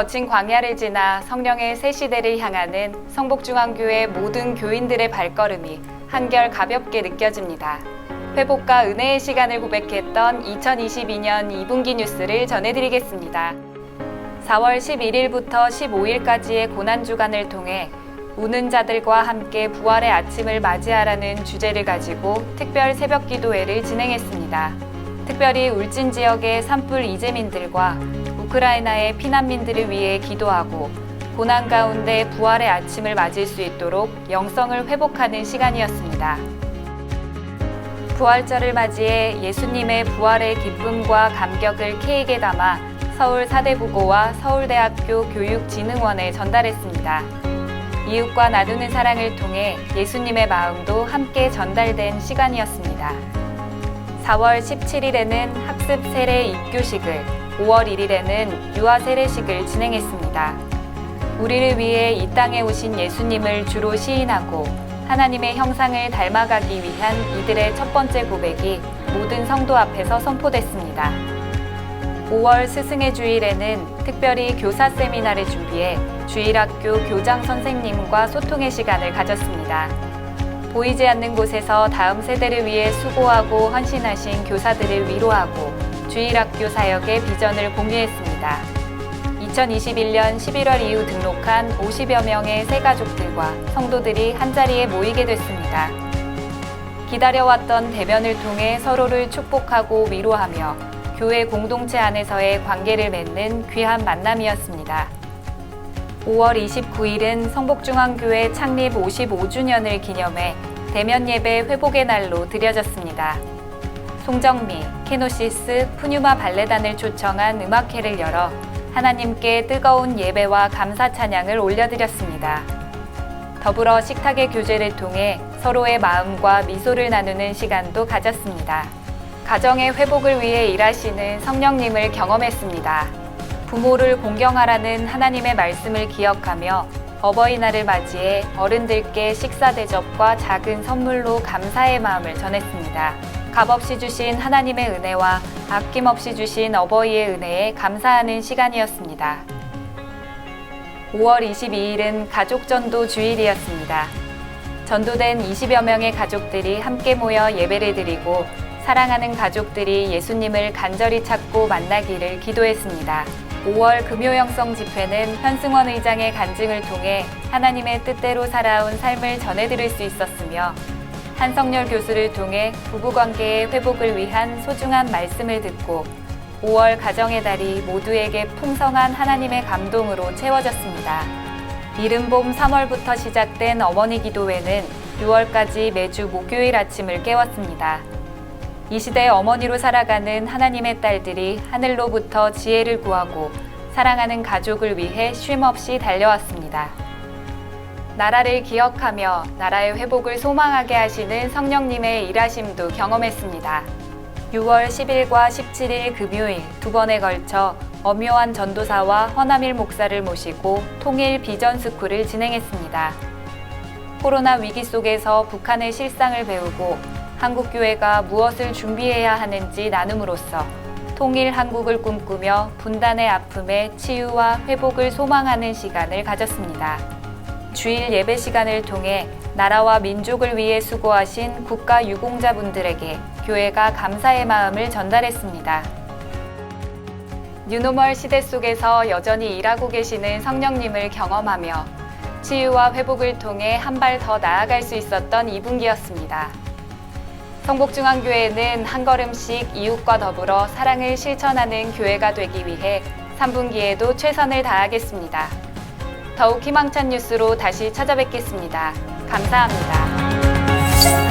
거친 광야를 지나 성령의 새 시대를 향하는 성복중앙교회 모든 교인들의 발걸음이 한결 가볍게 느껴집니다. 회복과 은혜의 시간을 고백했던 2022년 2분기 뉴스를 전해드리겠습니다. 4월 11일부터 15일까지의 고난주간을 통해 우는 자들과 함께 부활의 아침을 맞이하라는 주제를 가지고 특별 새벽 기도회를 진행했습니다. 특별히 울진 지역의 산불 이재민들과 우크라이나의 피난민들을 위해 기도하고 고난 가운데 부활의 아침을 맞을 수 있도록 영성을 회복하는 시간이었습니다. 부활절을 맞이해 예수님의 부활의 기쁨과 감격을 케이크에 담아 서울 사대부고와 서울대학교 교육진흥원에 전달했습니다. 이웃과 나누는 사랑을 통해 예수님의 마음도 함께 전달된 시간이었습니다. 4월 17일에는 학습 세례 입교식을, 5월 1일에는 유아 세례식을 진행했습니다. 우리를 위해 이 땅에 오신 예수님을 주로 시인하고 하나님의 형상을 닮아가기 위한 이들의 첫 번째 고백이 모든 성도 앞에서 선포됐습니다. 5월 스승의 주일에는 특별히 교사 세미나를 준비해 주일학교 교장 선생님과 소통의 시간을 가졌습니다. 보이지 않는 곳에서 다음 세대를 위해 수고하고 헌신하신 교사들을 위로하고 주일학교 사역의 비전을 공유했습니다. 2021년 11월 이후 등록한 50여 명의 새 가족들과 성도들이 한자리에 모이게 됐습니다. 기다려왔던 대면을 통해 서로를 축복하고 위로하며 교회 공동체 안에서의 관계를 맺는 귀한 만남이었습니다. 5월 29일은 성복중앙교회 창립 55주년을 기념해 대면 예배 회복의 날로 드려졌습니다. 송정미, 케노시스, 푸뉴마 발레단을 초청한 음악회를 열어 하나님께 뜨거운 예배와 감사 찬양을 올려드렸습니다. 더불어 식탁의 교제를 통해 서로의 마음과 미소를 나누는 시간도 가졌습니다. 가정의 회복을 위해 일하시는 성령님을 경험했습니다. 부모를 공경하라는 하나님의 말씀을 기억하며 어버이날을 맞이해 어른들께 식사 대접과 작은 선물로 감사의 마음을 전했습니다. 값없이 주신 하나님의 은혜와 아낌없이 주신 어버이의 은혜에 감사하는 시간이었습니다. 5월 22일은 가족전도 주일이었습니다. 전도된 20여 명의 가족들이 함께 모여 예배를 드리고 사랑하는 가족들이 예수님을 간절히 찾고 만나기를 기도했습니다. 5월 금요영성 집회는 현승원 의장의 간증을 통해 하나님의 뜻대로 살아온 삶을 전해드릴 수 있었으며 한성열 교수를 통해 부부관계의 회복을 위한 소중한 말씀을 듣고 5월 가정의 달이 모두에게 풍성한 하나님의 감동으로 채워졌습니다. 이른 봄 3월부터 시작된 어머니 기도회는 6월까지 매주 목요일 아침을 깨웠습니다. 이 시대의 어머니로 살아가는 하나님의 딸들이 하늘로부터 지혜를 구하고 사랑하는 가족을 위해 쉼없이 달려왔습니다. 나라를 기억하며 나라의 회복을 소망하게 하시는 성령님의 일하심도 경험했습니다. 6월 10일과 17일 금요일 두 번에 걸쳐 엄요한 전도사와 허남일 목사를 모시고 통일 비전 스쿨을 진행했습니다. 코로나 위기 속에서 북한의 실상을 배우고 한국교회가 무엇을 준비해야 하는지 나눔으로써 통일 한국을 꿈꾸며 분단의 아픔의 치유와 회복을 소망하는 시간을 가졌습니다. 주일 예배 시간을 통해 나라와 민족을 위해 수고하신 국가 유공자분들에게 교회가 감사의 마음을 전달했습니다. 뉴노멀 시대 속에서 여전히 일하고 계시는 성령님을 경험하며 치유와 회복을 통해 한 발 더 나아갈 수 있었던 2분기였습니다. 성복중앙교회는 한 걸음씩 이웃과 더불어 사랑을 실천하는 교회가 되기 위해 3분기에도 최선을 다하겠습니다. 더욱 희망찬 뉴스로 다시 찾아뵙겠습니다. 감사합니다.